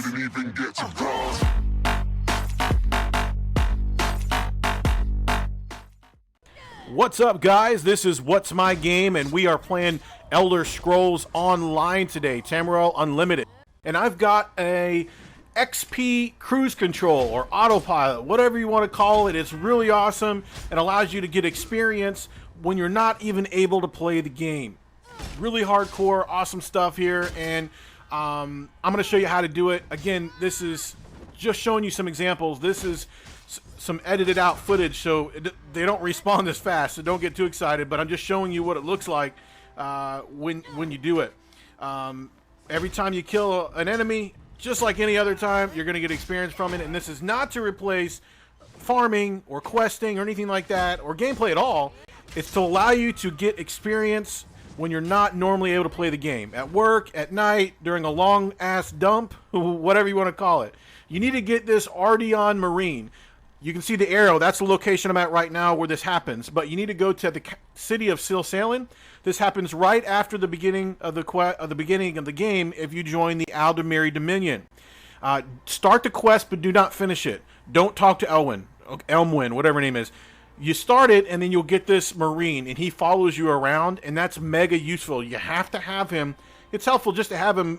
Didn't even get to cross. What's up, guys? This is What's My Game, and we are playing Elder Scrolls Online today, Tamriel Unlimited. And I've got a XP cruise control or autopilot, whatever you want to call it. It's really awesome and allows you to get experience when you're not even able to play the game. Really hardcore, awesome stuff here, and I'm going to show you how to do it. Again, this is just showing you some examples. This is some edited out footage, so they don't respawn this fast, so don't get too excited, but I'm just showing you what it looks like when you do it. Every time you kill an enemy, just like any other time, you're going to get experience from it, and this is not to replace farming or questing or anything like that, or gameplay at all. It's to allow you to get experience when you're not normally able to play the game. At work, at night, during a long-ass dump, whatever you want to call it. You need to get this Ardeon Marine. You can see the arrow. That's the location I'm at right now where this happens. But you need to go to the city of Silsalin. This happens right after the beginning of the game if you join the Aldmeri Dominion. Start the quest, but do not finish it. Don't talk to Elmwin, whatever her name is. You start it, and then you'll get this Marine, and he follows you around, and that's mega useful. You have to have him. It's helpful just to have him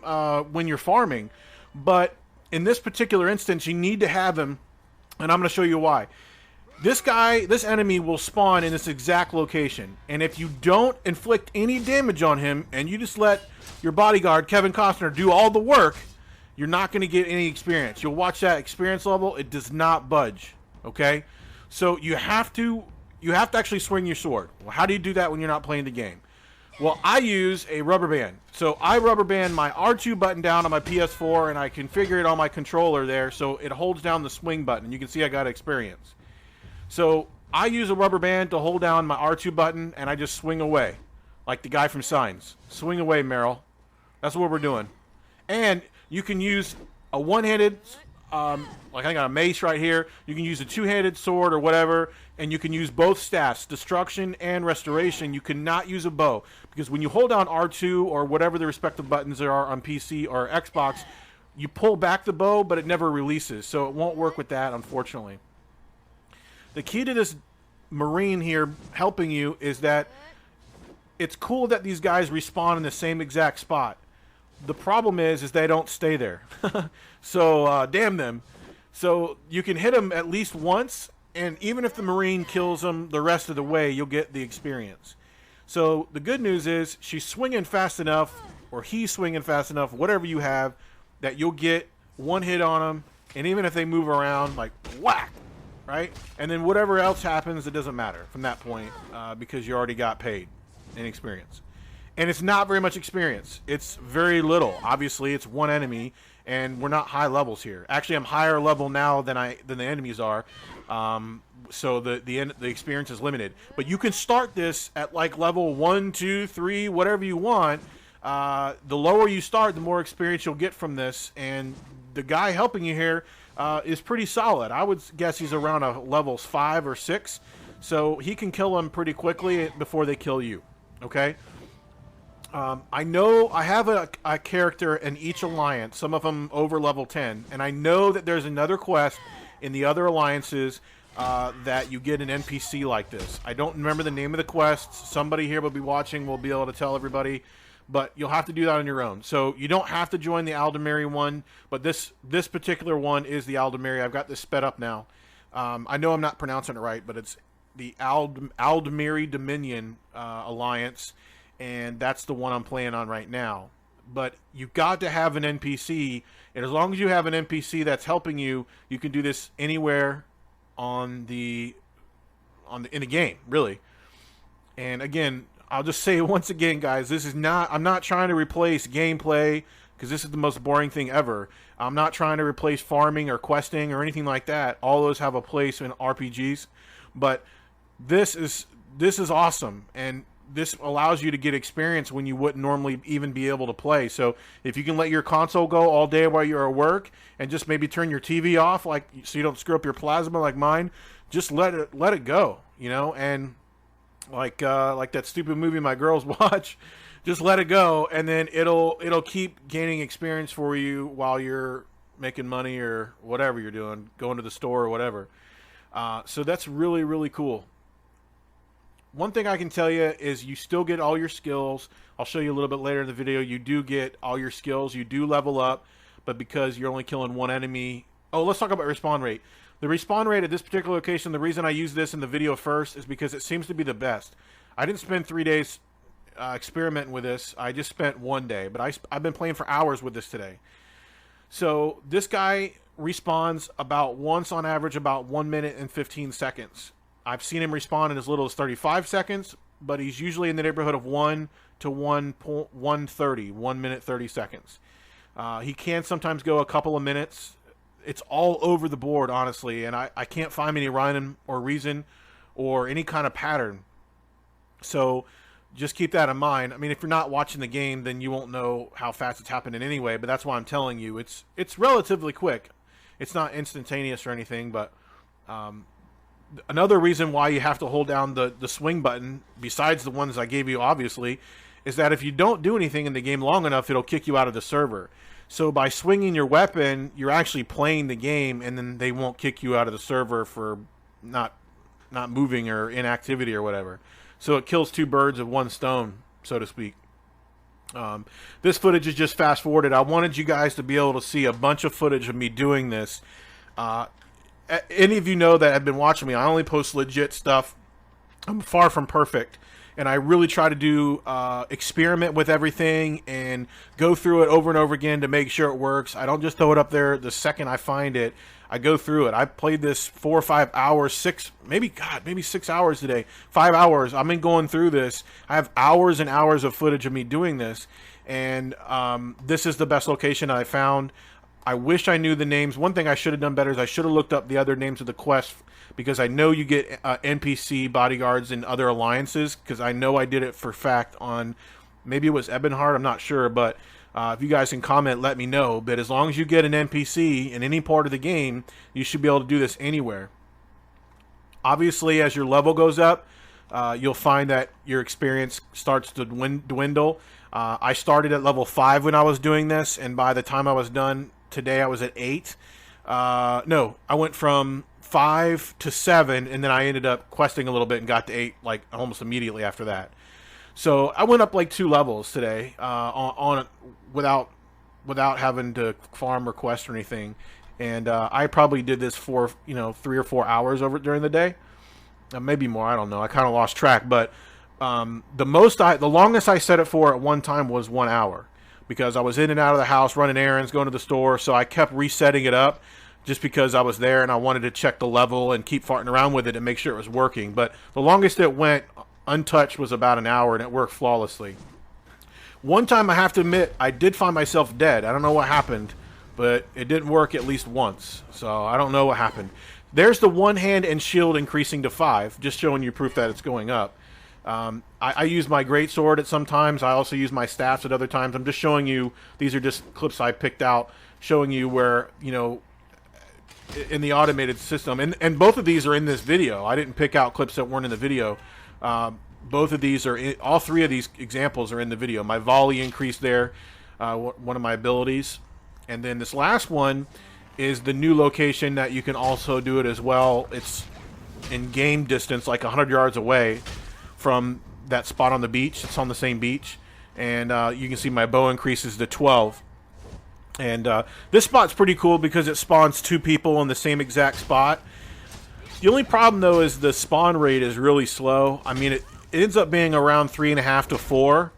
when you're farming, but in this particular instance, you need to have him, and I'm going to show you why. This enemy will spawn in this exact location, and if you don't inflict any damage on him, and you just let your bodyguard, Kevin Costner, do all the work, you're not going to get any experience. You'll watch that experience level. It does not budge, okay? So you have to actually swing your sword. Well, how do you do that when you're not playing the game? Well, I use a rubber band. So I rubber band my R2 button down on my PS4, and I configure it on my controller there so it holds down the swing button. You can see I got experience. So I use a rubber band to hold down my R2 button, and I just swing away, like the guy from Signs. Swing away, Meryl. That's what we're doing. And you can use a one-handed, like I got a mace right here. You can use a two-handed sword or whatever, and you can use both staffs, destruction and restoration. You cannot use a bow, because when you hold down R2 or whatever the respective buttons there are on PC or Xbox, you pull back the bow, but it never releases, so it won't work with that, unfortunately. The key to this Marine here helping you is that it's cool that these guys respawn in the same exact spot. The problem is they don't stay there. So, damn them. So, you can hit them at least once, and even if the Marine kills them the rest of the way, you'll get the experience. So, the good news is she's swinging fast enough, or he's swinging fast enough, whatever you have, that you'll get one hit on them, and even if they move around, like, whack, right? And then whatever else happens, it doesn't matter from that point, because you already got paid in experience. And it's not very much experience. It's very little. Obviously, it's one enemy, and we're not high levels here. Actually, I'm higher level now than the enemies are, so the experience is limited. But you can start this at like level 1, 2, 3, whatever you want. The lower you start, the more experience you'll get from this. And the guy helping you here is pretty solid. I would guess he's around a levels 5 or 6, so he can kill them pretty quickly before they kill you. Okay. I know I have a character in each alliance, some of them over level 10, and I know that there's another quest in the other alliances that you get an NPC like this. I don't remember the name of the quest. Somebody here will be watching, will be able to tell everybody, but you'll have to do that on your own. So you don't have to join the Aldmeri one, but this particular one is the Aldmeri. I've got this sped up now. I know I'm not pronouncing it right, but it's the Aldmeri Dominion Alliance, and that's the one I'm playing on right now. But you've got to have an NPC, and as long as you have an NPC that's helping you, you can do this anywhere in the game, really. And again, I'll just say once again, guys, I'm not trying to replace gameplay, because this is the most boring thing ever. I'm not trying to replace farming or questing or anything like that. All those have a place in RPGs, but this is awesome, and this allows you to get experience when you wouldn't normally even be able to play. So if you can let your console go all day while you're at work, and just maybe turn your TV off, like so you don't screw up your plasma like mine, just let it go, you know. And like that stupid movie my girls watch, just let it go, and then it'll keep gaining experience for you while you're making money or whatever you're doing, going to the store or whatever. So that's really, really cool. One thing I can tell you is you still get all your skills. I'll show you a little bit later in the video. You do get all your skills. You do level up, but because you're only killing one enemy. Oh, let's talk about respawn rate. The respawn rate at this particular location, the reason I use this in the video first is because it seems to be the best. I didn't spend 3 days experimenting with this. I just spent 1 day, but I've been playing for hours with this today. So this guy respawns about once on average about 1 minute and 15 seconds. I've seen him respawn in as little as 35 seconds, but he's usually in the neighborhood of 1 to 1:30, 1 minute 30 seconds. He can sometimes go a couple of minutes. It's all over the board, honestly, and I can't find any rhyme or reason or any kind of pattern. So just keep that in mind. I mean, if you're not watching the game, then you won't know how fast it's happening anyway, but that's why I'm telling you. It's relatively quick. It's not instantaneous or anything, but another reason why you have to hold down the swing button, besides the ones I gave you, obviously, is that if you don't do anything in the game long enough, it'll kick you out of the server. So by swinging your weapon, you're actually playing the game, and then they won't kick you out of the server for not moving or inactivity or whatever. So it kills two birds with one stone, so to speak. This footage is just fast forwarded. I wanted you guys to be able to see a bunch of footage of me doing this. Any of you know that have been watching me, I only post legit stuff. I'm far from perfect, and I really try to do experiment with everything and go through it over and over again to make sure it works. I don't just throw it up there the second I find it. I go through it. I played this 4 or 5 hours, maybe 6 hours today. 5 hours. I've been going through this. I have hours and hours of footage of me doing this, and this is the best location I found. I wish I knew the names. One thing I should have done better is I should have looked up the other names of the quests, because I know you get NPC bodyguards in other alliances, because I know I did it for fact on, maybe it was Ebonheart, I'm not sure, but if you guys can comment, let me know. But as long as you get an NPC in any part of the game, you should be able to do this anywhere. Obviously, as your level goes up, you'll find that your experience starts to dwindle. I started at level 5 when I was doing this, and by the time I was done today, I was at 8. No, I went from 5 to 7, and then I ended up questing a little bit and got to 8 like almost immediately after that. So I went up like 2 levels today without having to farm or quest or anything, and I probably did this for 3 or 4 hours during the day, maybe more. I don't know. I kind of lost track, but the longest I set it for at one time was 1 hour, because I was in and out of the house, running errands, going to the store, so I kept resetting it up just because I was there and I wanted to check the level and keep farting around with it and make sure it was working. But the longest it went untouched was about an hour, and it worked flawlessly. One time, I have to admit, I did find myself dead. I don't know what happened, but it didn't work at least once, so I don't know what happened. There's the one hand and shield increasing to 5, just showing you proof that it's going up. I use my greatsword at some times. I also use my staffs at other times. I'm just showing you, these are just clips I picked out, showing you where, in the automated system. And both of these are in this video. I didn't pick out clips that weren't in the video. Both of these all 3 of these examples are in the video. My volley increased there, one of my abilities. And then this last one is the new location that you can also do it as well. It's in game distance, like 100 yards away from that spot on the beach. It's on the same beach. And you can see my bow increases to 12. And this spot's pretty cool because it spawns 2 people in the same exact spot. The only problem, though, is the spawn rate is really slow. I mean, it ends up being around 3.5 to 4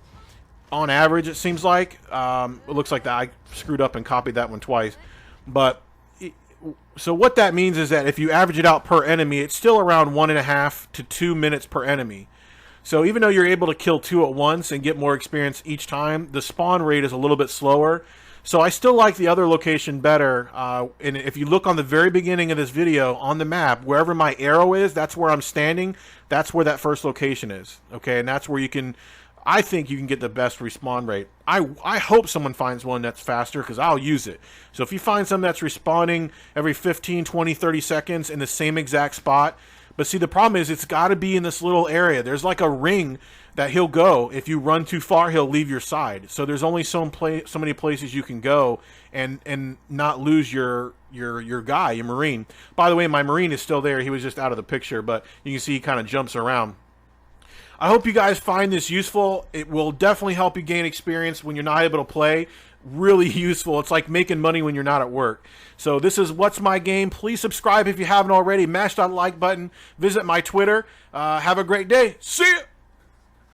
on average, it seems like. It looks like that I screwed up and copied that one twice. But so what that means is that if you average it out per enemy, it's still around 1.5 to 2 minutes per enemy. So even though you're able to kill 2 at once and get more experience each time, the spawn rate is a little bit slower. So I still like the other location better. And if you look on the very beginning of this video on the map, wherever my arrow is, that's where I'm standing. That's where that first location is. Okay, and that's where I think you can get the best respawn rate. I hope someone finds one that's faster, because I'll use it. So if you find something that's respawning every 15, 20, 30 seconds in the same exact spot, But see, the problem is it's got to be in this little area. There's like a ring that he'll go. If you run too far, he'll leave your side. So there's only so many places you can go and not lose your guy, your Marine. By the way, my Marine is still there. He was just out of the picture, but you can see he kind of jumps around. I hope you guys find this useful. It will definitely help you gain experience when you're not able to play. Really useful. It's like making money when you're not at work. So this is What's My Game. Please subscribe if you haven't already. Mash that like button. Visit my Twitter. Have a great day. See ya!